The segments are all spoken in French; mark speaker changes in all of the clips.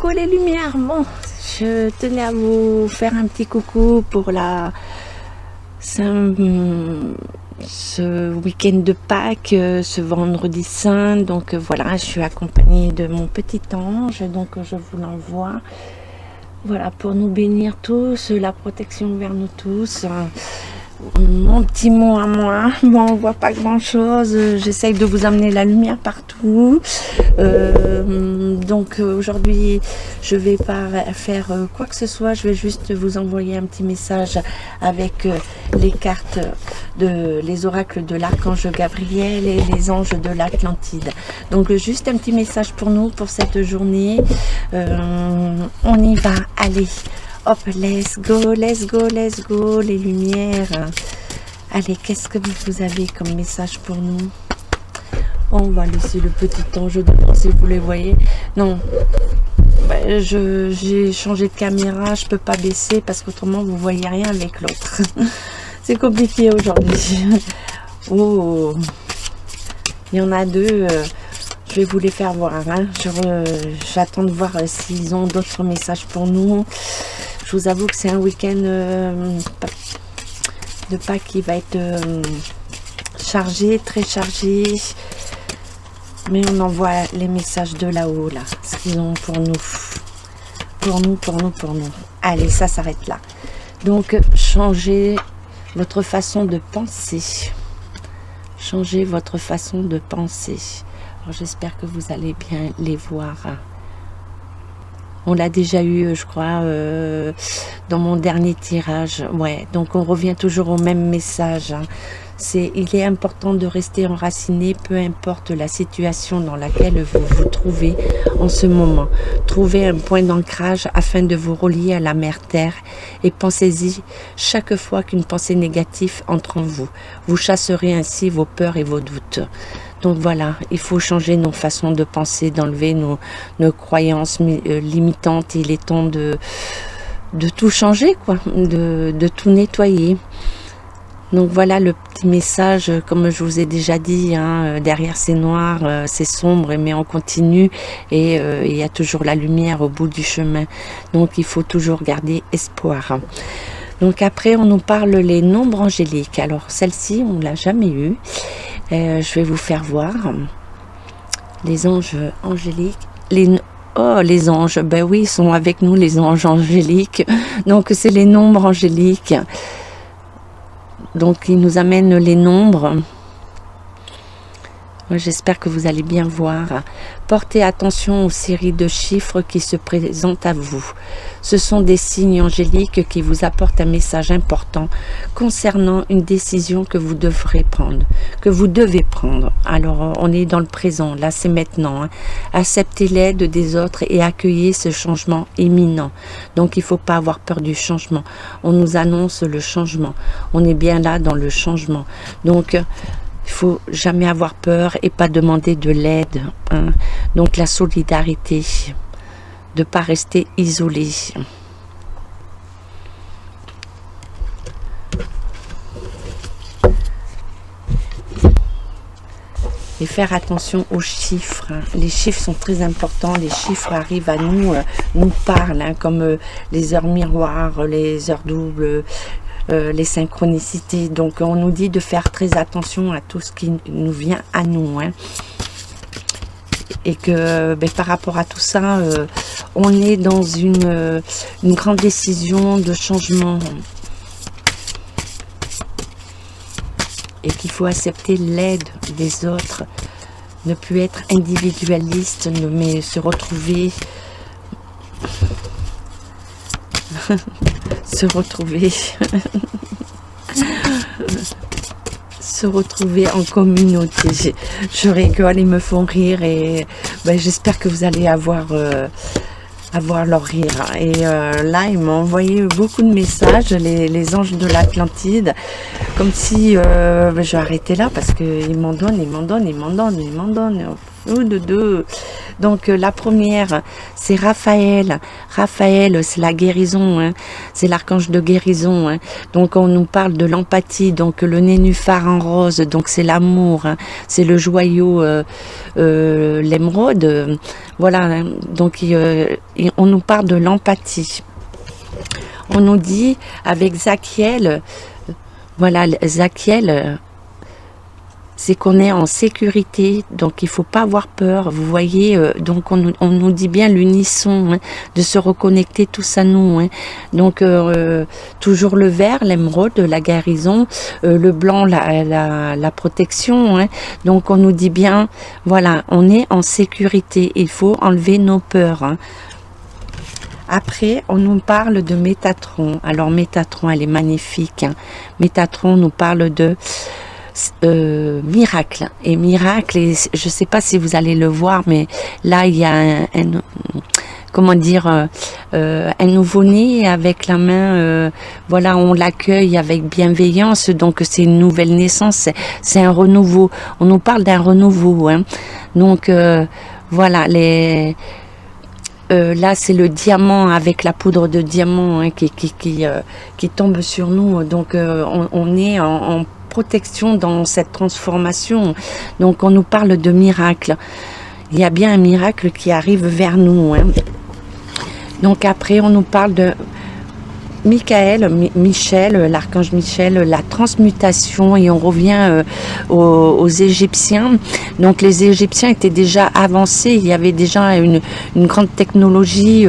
Speaker 1: Coucou les lumières. Bon, je tenais à vous faire un petit coucou pour ce week-end de Pâques, ce vendredi saint. Donc voilà, je suis accompagnée de mon petit ange, donc je vous l'envoie. Voilà, pour nous bénir tous, la protection vers nous tous. Mon petit mot à moi, bon, on voit pas grand chose, j'essaye de vous amener la lumière partout. Donc aujourd'hui je vais pas faire quoi que ce soit, je vais juste vous envoyer un petit message avec les cartes les oracles de l'archange Gabriel et les anges de l'Atlantide. Donc juste un petit message pour nous pour cette journée. On y va, allez. Hop, let's go, let's go, let's go, les lumières. Allez, qu'est-ce que vous avez comme message pour nous? On va laisser le petit ange devant, si vous les voyez. Non, j'ai changé de caméra, je peux pas baisser parce qu'autrement vous voyez rien avec l'autre. C'est compliqué aujourd'hui. Oh, il y en a deux. Je vais vous les faire voir. Hein. J'attends de voir s'ils ont d'autres messages pour nous. Je vous avoue que c'est un week-end de Pâques qui va être chargé, très chargé. Mais on envoie les messages de là-haut, là. Ce qu'ils ont pour nous. Pour nous, pour nous, pour nous. Allez, ça s'arrête là. Donc, changez votre façon de penser. Changez votre façon de penser. Alors, j'espère que vous allez bien les voir. On l'a déjà eu, je crois, dans mon dernier tirage. Ouais, donc on revient toujours au même message. Hein. Il est important de rester enraciné, peu importe la situation dans laquelle vous vous trouvez en ce moment. Trouvez un point d'ancrage afin de vous relier à la mère Terre et pensez-y chaque fois qu'une pensée négative entre en vous. Vous chasserez ainsi vos peurs et vos doutes. Donc voilà, il faut changer nos façons de penser, d'enlever nos croyances limitantes. Il est temps de tout changer, quoi, de tout nettoyer. Donc voilà le petit message, comme je vous ai déjà dit, hein, derrière c'est noir, c'est sombre, mais on continue et il y a toujours la lumière au bout du chemin. Donc il faut toujours garder espoir. Donc après on nous parle les nombres angéliques. Alors celle-ci on l'a jamais eu. Je vais vous faire voir les anges angéliques. Les anges, ben oui, ils sont avec nous, les anges angéliques. Donc c'est les nombres angéliques. Donc ils nous amènent les nombres. J'espère que vous allez bien voir. Portez attention aux séries de chiffres qui se présentent à vous. Ce sont des signes angéliques qui vous apportent un message important concernant une décision que vous devrez prendre, que vous devez prendre. Alors, on est dans le présent, là c'est maintenant. Hein. Acceptez l'aide des autres et accueillez ce changement imminent. Donc, il ne faut pas avoir peur du changement. On nous annonce le changement. On est bien là dans le changement. Donc, il faut jamais avoir peur et pas demander de l'aide. Hein. Donc la solidarité, de ne pas rester isolé. Et faire attention aux chiffres. Hein. Les chiffres sont très importants. Les chiffres arrivent à nous, nous parlent, hein, comme les heures miroirs, les heures doubles, les synchronicités. Donc on nous dit de faire très attention à tout ce qui nous vient à nous, hein. Et que par rapport à tout ça, on est dans une grande décision de changement et qu'il faut accepter l'aide des autres, ne plus être individualiste, mais se retrouver se retrouver en communauté. Je rigole, ils me font rire et j'espère que vous allez avoir leur rire. Et là, ils m'ont envoyé beaucoup de messages, les anges de l'Atlantide, comme si je vais arrêter là parce qu'ils m'en donnent. ou de deux. Donc la première, c'est Raphaël. Raphaël, c'est la guérison, hein. C'est l'archange de guérison, hein. Donc on nous parle de l'empathie, donc le nénuphar en rose, donc c'est l'amour, hein. C'est le joyau, l'émeraude, voilà, hein. Donc on nous parle de l'empathie. On nous dit avec Zachiel, voilà, Zachiel, c'est qu'on est en sécurité, donc il faut pas avoir peur, vous voyez, donc on nous dit bien l'unisson, hein, de se reconnecter tous à nous, hein. Donc toujours le vert, l'émeraude, la guérison, le blanc, la protection, hein. Donc on nous dit bien, voilà, on est en sécurité, il faut enlever nos peurs, hein. Après, on nous parle de Métatron. Alors Métatron, elle est magnifique, hein. Métatron nous parle de miracle, et miracle, et je sais pas si vous allez le voir, mais là il y a comment dire, un nouveau-né avec la main, voilà, on l'accueille avec bienveillance, donc c'est une nouvelle naissance, c'est un renouveau, on nous parle d'un renouveau, hein. Donc voilà, là c'est le diamant avec la poudre de diamant, hein, qui tombe sur nous, donc on est en protection dans cette transformation. Donc on nous parle de miracle, il y a bien un miracle qui arrive vers nous, hein. Donc après on nous parle de Michel, l'archange Michel, la transmutation, et on revient aux Égyptiens. Donc les Égyptiens étaient déjà avancés, il y avait déjà une grande technologie,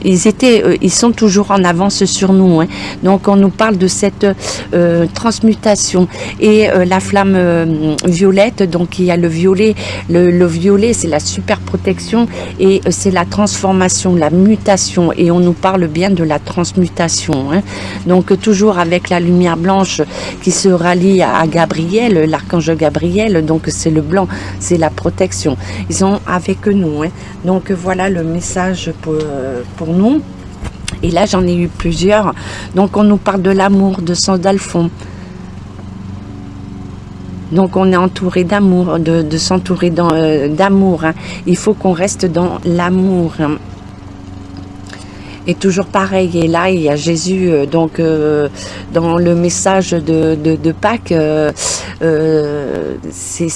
Speaker 1: ils sont toujours en avance sur nous, hein. Donc on nous parle de cette transmutation, et la flamme violette, donc il y a le violet, le violet c'est la super protection, et c'est la transformation, la mutation, et on nous parle bien de la transmutation, hein. Donc toujours avec la lumière blanche qui se rallie à Gabriel, l'archange Gabriel, donc c'est le blanc, c'est la protection, ils sont avec nous, hein. Donc voilà le message pour nous. Et là j'en ai eu plusieurs. Donc on nous parle de l'amour, de Sandalphon. Donc on est entouré d'amour, de s'entourer d'amour, hein. Il faut qu'on reste dans l'amour, hein. Et toujours pareil, et là il y a Jésus, donc dans le message de Pâques, c'est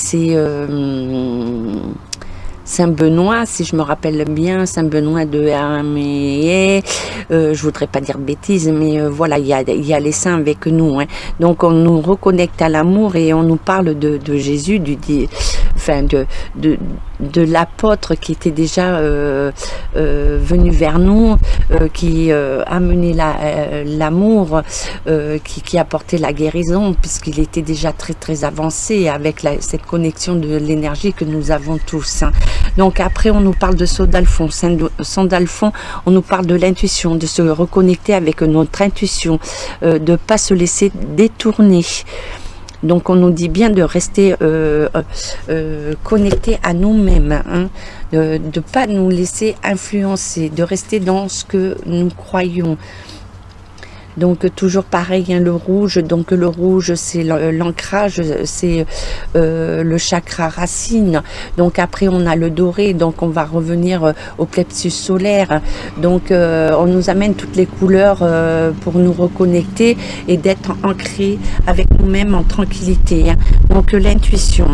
Speaker 1: Saint Benoît, si je me rappelle bien, Saint Benoît de Hermée, je voudrais pas dire bêtises, mais voilà, il y a les saints avec nous, hein. Donc on nous reconnecte à l'amour, et on nous parle de Jésus, enfin de l'apôtre qui était déjà venu vers nous, qui a mené l'amour, qui a apporté la guérison, puisqu'il était déjà très très avancé avec cette connexion de l'énergie que nous avons tous, hein. Donc après on nous parle de Sandalphon. Sandalphon, on nous parle de l'intuition, de se reconnecter avec notre intuition, de ne pas se laisser détourner. Donc on nous dit bien de rester connecté à nous-mêmes, hein, de ne pas nous laisser influencer, de rester dans ce que nous croyons. Donc toujours pareil, hein, le rouge, donc le rouge c'est l'ancrage, c'est le chakra racine. Donc après on a le doré, donc on va revenir au plexus solaire. Donc on nous amène toutes les couleurs pour nous reconnecter et d'être ancrés avec nous-mêmes en tranquillité, hein. Donc l'intuition.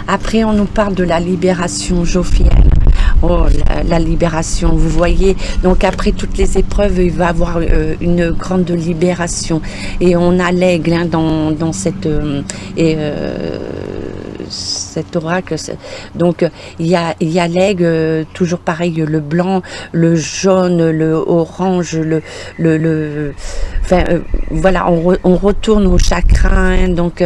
Speaker 1: Après on nous parle de la libération, Jophiel. Oh, la libération, vous voyez. Donc après toutes les épreuves, il va y avoir une grande libération. Et on a l'aigle, hein, dans cette cet oracle. Donc il y a l'aigle, toujours pareil, le blanc, le jaune, le orange, enfin voilà, on retourne au chakra, hein, donc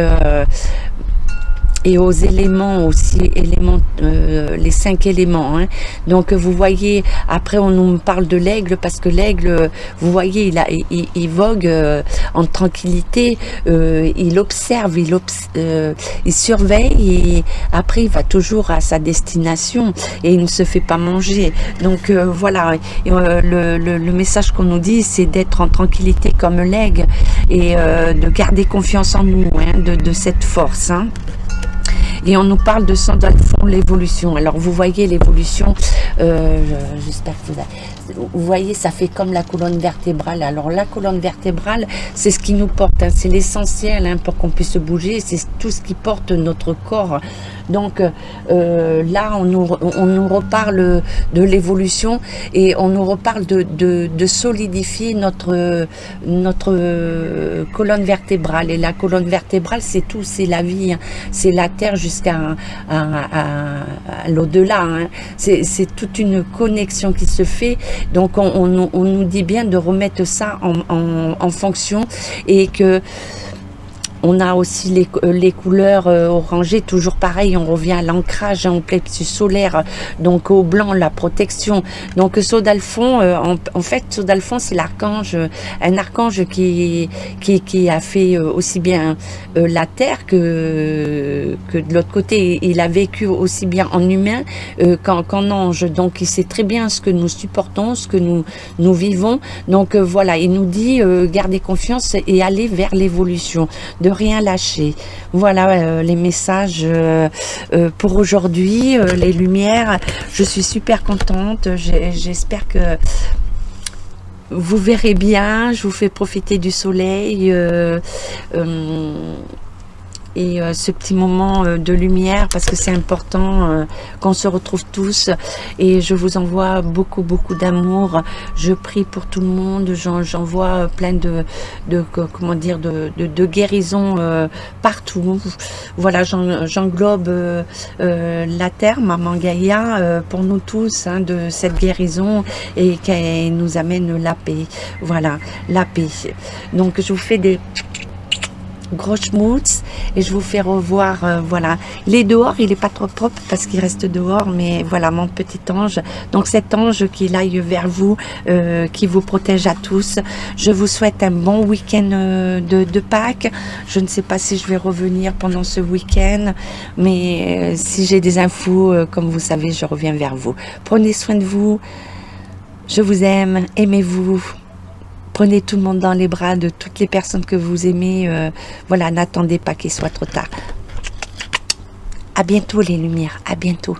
Speaker 1: et aux éléments aussi, les 5 éléments, hein. Donc vous voyez, après on nous parle de l'aigle, parce que l'aigle, vous voyez, il vogue en tranquillité, il observe, il surveille, et après il va toujours à sa destination, et il ne se fait pas manger. Donc voilà, le message qu'on nous dit, c'est d'être en tranquillité comme l'aigle, et de garder confiance en nous, hein, de cette force, hein. et on nous parle de Sandalphon, l'évolution. Alors vous voyez l'évolution, j'espère que vous voyez, ça fait comme la colonne vertébrale. Alors la colonne vertébrale, c'est ce qui nous porte, hein, c'est l'essentiel, hein, pour qu'on puisse bouger, c'est tout ce qui porte notre corps. Donc là, on nous reparle de l'évolution et on nous reparle de solidifier notre colonne vertébrale. Et la colonne vertébrale, c'est tout, c'est la vie, hein. C'est la terre jusqu'à l'au-delà, hein. C'est toute une connexion qui se fait. Donc on nous dit bien de remettre ça en fonction, et que on a aussi les couleurs orangées, toujours pareil, on revient à l'ancrage, hein, au plexus solaire, donc au blanc, la protection. Donc Sandalphon, en fait, Sandalphon, c'est l'archange, un archange qui a fait aussi bien la terre que de l'autre côté. Il a vécu aussi bien en humain qu'en ange. Donc il sait très bien ce que nous supportons, ce que nous vivons. Donc voilà, il nous dit gardez confiance et allez vers l'évolution, de rien lâcher. Voilà les messages pour aujourd'hui, les lumières. Je suis super contente, j'espère que vous verrez bien. Je vous fais profiter du soleil et ce petit moment de lumière, parce que c'est important qu'on se retrouve tous, et je vous envoie beaucoup d'amour. Je prie pour tout le monde, j'envoie plein de comment dire, de guérison partout. Voilà, j'englobe la terre, Maman Gaïa, pour nous tous, hein, de cette guérison, et qu'elle nous amène la paix. Voilà, la paix. Donc je vous fais des gros schmutz et je vous fais revoir. Voilà, il est dehors, il est pas trop propre parce qu'il reste dehors, mais voilà mon petit ange. Donc cet ange qui aille vers vous, qui vous protège à tous. Je vous souhaite un bon week-end de Pâques. Je ne sais pas si je vais revenir pendant ce week-end, mais si j'ai des infos, comme vous savez, je reviens vers vous. Prenez soin de vous, je vous aime, aimez-vous. Prenez tout le monde dans les bras, de toutes les personnes que vous aimez. Voilà, n'attendez pas qu'il soit trop tard. À bientôt les lumières, à bientôt.